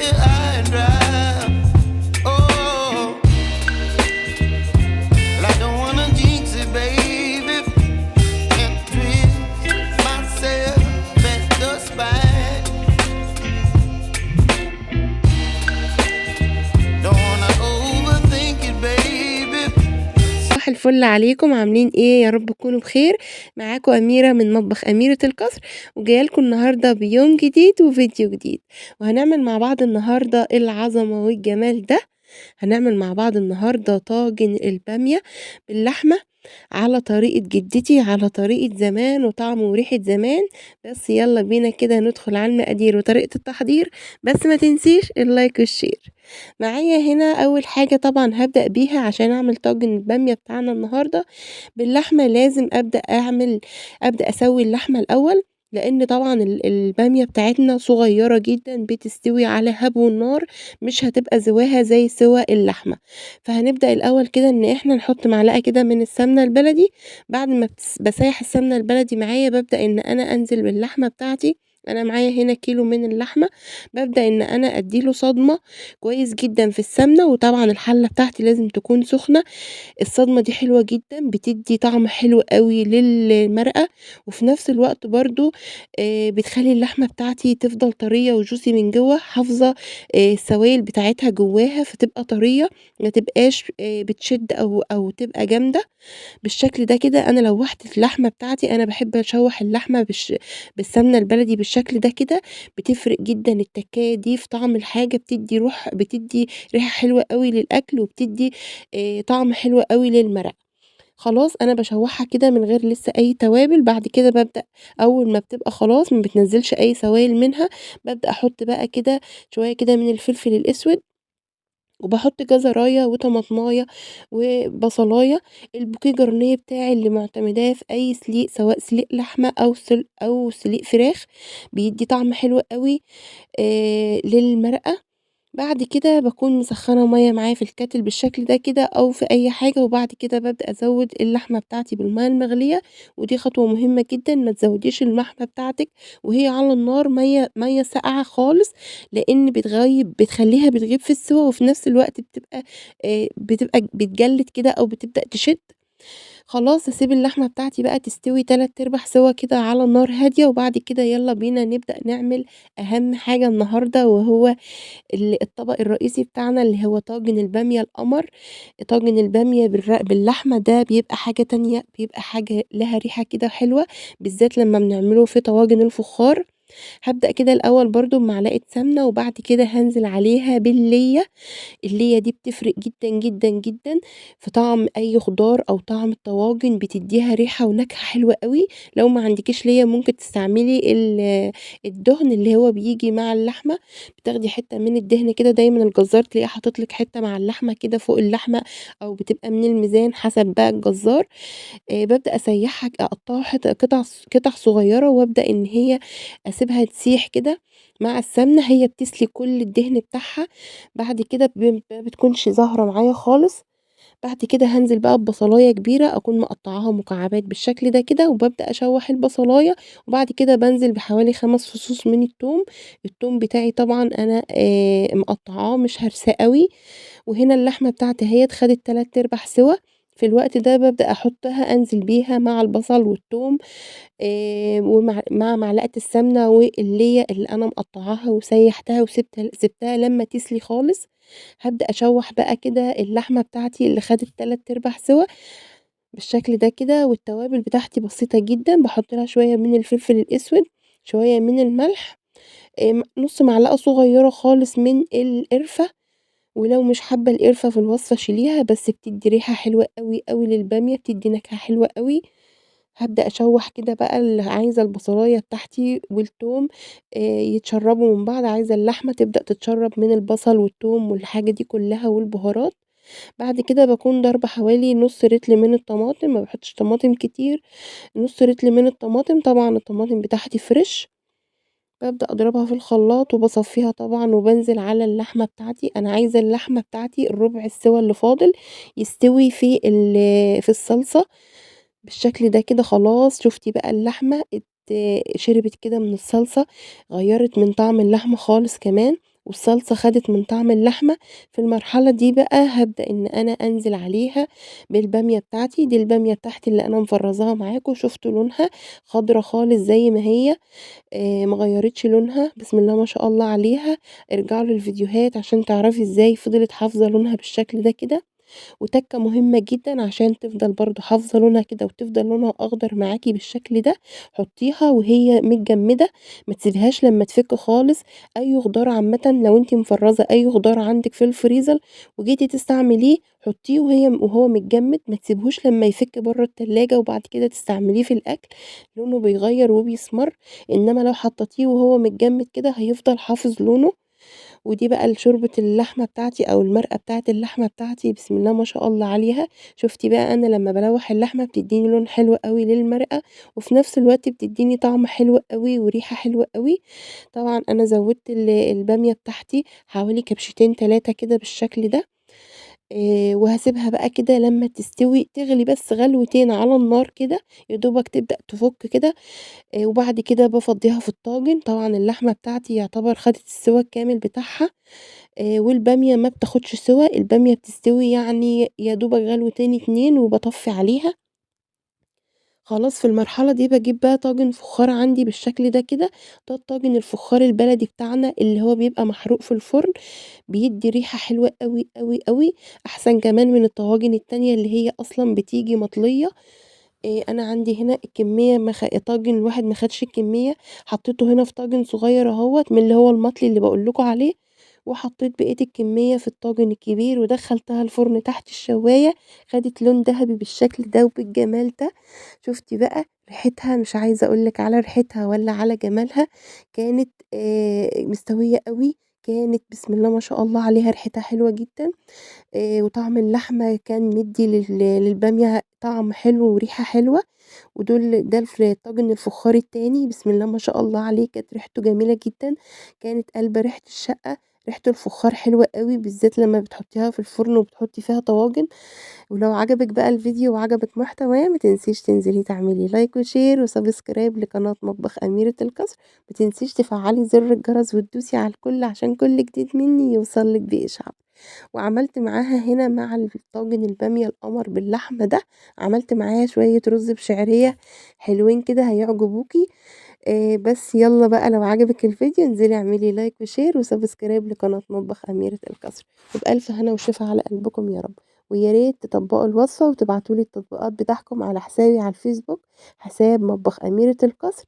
high and dry. Oh, well, I don't wanna jinx it, baby, and twist myself at the spine. Don't wanna overthink it, baby. صباح الفل عليكم، عاملين ايه؟ يا رب تكونوا بخير. معاكم أميرة من مطبخ أميرة القصر، وجايه لكم النهارده بيوم جديد وفيديو جديد. وهنعمل مع بعض النهارده العظمة والجمال ده. هنعمل مع بعض النهارده طاجن البامية باللحمة على طريقة جدتي، على طريقة زمان وطعم وريحة زمان. بس يلا بينا كده ندخل على المقادير وطريقة التحضير، بس ما تنسيش اللايك والشير. معايا هنا أول حاجة طبعا هبدأ بيها عشان أعمل طاجن البامية بتاعنا النهاردة باللحمة. لازم أبدأ أسوي اللحمة الأول، لأن طبعا البامية بتاعتنا صغيرة جدا، بتستوي على هبو النار، مش هتبقى زواها زي سوا اللحمة. فهنبدأ الأول كده إن إحنا نحط معلقة كده من السمنة البلدي. بعد ما بسيح السمنة البلدي معايا، ببدأ إن أنا أنزل باللحمة بتاعتي. أنا معايا هنا كيلو من اللحمة. ببدأ إن أنا أديله صدمة كويس جدا في السمنة، وطبعا الحلة بتاعتي لازم تكون سخنة. الصدمة دي حلوة جدًا، بتدّي طعم حلو أوي للمرقة، وفي نفس الوقت برضه بتخلّي اللحمة بتاعتي تفضل طرية وjuicy من جوّه، حافظة السوايل بتاعتها جواها، فتبقى طرية، ما تبقاش بتشد أو تبقى جامدة. بالشكل ده كده أنا لوّحت اللحمة بتاعتي. أنا باحب أشوّح اللحمة بالسمنة البلدي بالشكل ده كده. بتفرق جدًا التكاية دي في طعم الحاجة، بتدّي ريحة حلوة أوي للأكل، وبتدّي طعم حلو أوي للمرقة. خلاص أنا باشوّحها كده من غير لسه أي توابل. بعد كده بابدأ أول ما بتبقى خلاص ما بتنزّلش أي سوايل منها، بابدأ أحط بقى كده شوية كده من الفلفل الأسود، وباحط جزراية وطماطماية وبصلاية. البوكيه جرنيه بتاعي اللي معتمداه في أي سليق، سواء سليق لحمة أو سليق فراخ، بيدّي طعم حلو أوي للمرقة. بعد كده باكون مسخّنة مَيّة معايا في الكاتل بالشكل ده كده أو في أي حاجة، وبعد كده بابدأ أزوّد اللحمة بتاعتي بالمَيّة المغلية. ودي خطوة مهمة جدًا، ما تزوّديش اللحمة بتاعتِك وهي على النار مَيّة ساقعة خالص، لإن بتخلّيها بتغيب في السِوَى، وفي نفس الوقت بتبقى بتجلِّد كده أو بتبدأ تشِد. خلاص أسيب اللحمة بتاعتي بقى تستوي 3/4 سِوَى كده على نار هادية، وبعد كده يالّا بينا نبدأ نعمل أهم حاجة النهارده، وهو الطبق الرئيسي بتاعنا اللي هو طاجن البامية القمر. طاجن البامية باللحمة ده بيبقى حاجة تانية، بيبقى حاجة لها ريحة كده حلوة، بالذات لمّا بنعمله في طواجن الفخار. هابدأ كده الأول برضه بمعلقة سمنة، وبعد كده هانزل عليها باللية. الليّة دي بتفرق جدًا، جدًا، جدًا في طعم أي خضار أو طعم الطواجن، بتدّيها ريحة ونكهة حلوة أوي. لو ما عندكيش ليّة ممكن تستعملي الدهن اللي هو بييجي مع اللحمة. بتاخدي حتّة من الدهن كده، دايمًا الجزار تلاقيه حاطط لِك حتّة مع اللحمة كده فوق اللحمة، أو بتبقى من الميزان حسب بقى الجزار. بابدأ أسيّحها أقطّعها قطع صغيّرة، وابدأ إن هي أسيبها تسيح كده مع السمنة. هي بتسلي كل الدهن بتاعها. بعد كده ما بتكونش ظاهرة معايا خالص. بعد كده هانزل بقى ببصلاية كبيرة أكون مقطّعاها مكعبات بالشكل ده كده، وبابدأ أشوّح البصلاية. وبعد كده بانزل بحوالي 5 فصوص من التوم. التوم بتاعي طبعًا أنا مقطّعاه مش هارساه أوي. وهنا اللحمة بتاعتي أهيّة خدت 3/4 سِوَى. في الوقت ده بابدأ أحطها أنزل بيها مع البصل والتوم، مع معلقة السمنة والليّة اللي أنا مقطّعاها وسيّحتها سِبتها لمّا تسلي خالص. هابدأ أشوّح بقى كده اللحمة بتاعتي اللي خدت 3/4 سِوَى بالشكل ده كده. والتوابل بتاعتي بسيطة جدًا، باحط لها شوية من الفلفل الأسود، شوية من الملح، نُص معلقة صغيّرة خالص من القرفة. ولو مش حابة القرفة في الوصفة شيليها، بس بتدّي ريحة حلوة أوي، أوي للبامية، بتدّي نكهة حلوة أوي. هابدأ أشوّح كده بقى عايزة البصلاية بتاعتي والتوم يتشرّبوا من بعض، عايزة اللحمة تبدأ تتشرّب من البصل والتوم والحاجة دي كلّها والبهارات. بعد كده باكون ضاربة حوالي نُص رِتل من الطماطم، ما باحطش طماطم كتير، نُص رِتل من الطماطم. طبعًا الطماطم بتاعتي فريش. بابدأ أضربها في الخلاط وباصفّيها طبعًا، وبانزل على اللحمة بتاعتي. أنا عايزة اللحمة بتاعتي الربع السِوَى اللي فاضل يستوي في الصلصة بالشكل ده كده. خلاص شُفتِ بقى اللحمة شربت كده من الصلصة، غيّرت من طعم اللحمة خالص كمان، والصلصة خدت من طعم اللحمة. في المرحلة دي بقى هابدأ إن أنا أنزل عليها بالبامية بتاعتي، دي البامية بتاعتي اللي أنا مفرّزاها معاكم، شُفتوا لونها خضرا خالص زي ما هي، ما غيّرتش لونها، بسم الله ما شاء الله عليها. ارجعوا للفيديوهات عشان تعرفي إزاي فضلت حافظة لونها بالشكل ده كده. وتَكّة مهمة جدًا عشان تفضل برضه حافظة لونها كده وتفضل لونها أخضر معاكِ بالشكل ده، حطّيها وهي متجمّدة، ما تسيبيهاش لمّا تفِك خالص. أي خضار عامةً لو أنتِ مفرّزة أي خضار عندِك في الفريزر وجيتِ تستعمليه، حطّيه وهو متجمّد، ما تسيبيهوش لمّا يفِك برّه التلاجة وبعد كده تستعمليه في الأكل، لونه بيغيّر وبيسمر. إنّما لو حطّيتيه وهو متجمّد كده هيفضل حافظ لونه. ودي بقى شوربة اللحمة بتاعتي أو المرقة بتاعة اللحمة بتاعتي بسم الله ما شاء الله عليها. شُفتِ بقى أنا لمّا بالوّح اللحمة بتدّيني لون حلو أوي للمرقة، وفي نفس الوقت بتدّيني طعم حلو أوي وريحة حلوة أوي. طبعًا أنا زوّدت البامية بتاعتي حوالي كبشتين 3 كده بالشكل ده. وهاسيبها بقى كده لمّا تستوي، تغلي بس غلوتين على النار كده، يا دوبك تبدأ تفُك كده. وبعد كده بافضّيها في الطاجن، طبعًا اللحمة بتاعتي يعتبر خدت السِوَى الكامل بتاعها. والبامية ما بتاخدش سِوَى، البامية بتستوي يعني يا دوبك غلوتين 2 وباطفّي عليها. خلاص في المرحلة دي باجيب بقى طاجن فخار عندي بالشكل ده كده، ده الطاجن الفخار البلدي بتاعنا اللي هو بيبقى محروق في الفرن، بيدّي ريحة حلوة أوي، أوي، أوي، أحسن كمان من الطواجن التانية اللي هي أصلًا بتيجي مطلية. أنا عندي هنا الكمية طاجن الواحد ما خدش الكمية، حطيته هنا في طاجن صغير أهوّة من اللي هو المطلي اللي باقول لكم عليه، وحطيت بقية الكمية في الطاجن الكبير ودخّلتها الفرن تحت الشواية، خدت لون دهبي بالشكل ده وبالجمال ده. شُفتِ بقى ريحتها مش عايزة أقول لِك على ريحتها ولا على جمالها، كانت مستوية أوي، كانت بسم الله ما شاء الله عليها ريحتها حلوة جدًا. وطعم اللحمة كان مدّي للبامية طعم حلو وريحة حلوة. ده الطاجن الفخار التاني بسم الله ما شاء الله عليه، كانت ريحته جميلة جدًا، كانت قالبة ريحة الشقة. ريحة الفخار حلوة أوي بالذات لمّا بتحطيها في الفرن وبتحطي فيها طواجن. ولو عجبِك بقى الفيديو وعجبِك محتواه ما تنسيش تنزلي تعملي لايك وشير وسبسكرايب لقناة مطبخ أميرة القصر، ما تنسيش تفعّلي زر الجرس وتدوسي على الكل عشان كل جديد مني يوصل لِك بإشعار. وعملت معاها هنا مع الطاجن البامية القمر باللحمة ده، عملت معاه شوية رز بشعرية حلوين كده هيعجبوكِ. بس يالّا بقى لو عجبِك الفيديو انزلي اعملي لايك وشير وسبسكرايب لقناة مطبخ أميرة القصر، وبألف هنا وشفا على قلبكم يا رب. ويا ريت تطبّقوا الوصفة وتبعتوا لي التطبيقات بتاعكم على حسابي على الفيسبوك، حساب مطبخ أميرة القصر.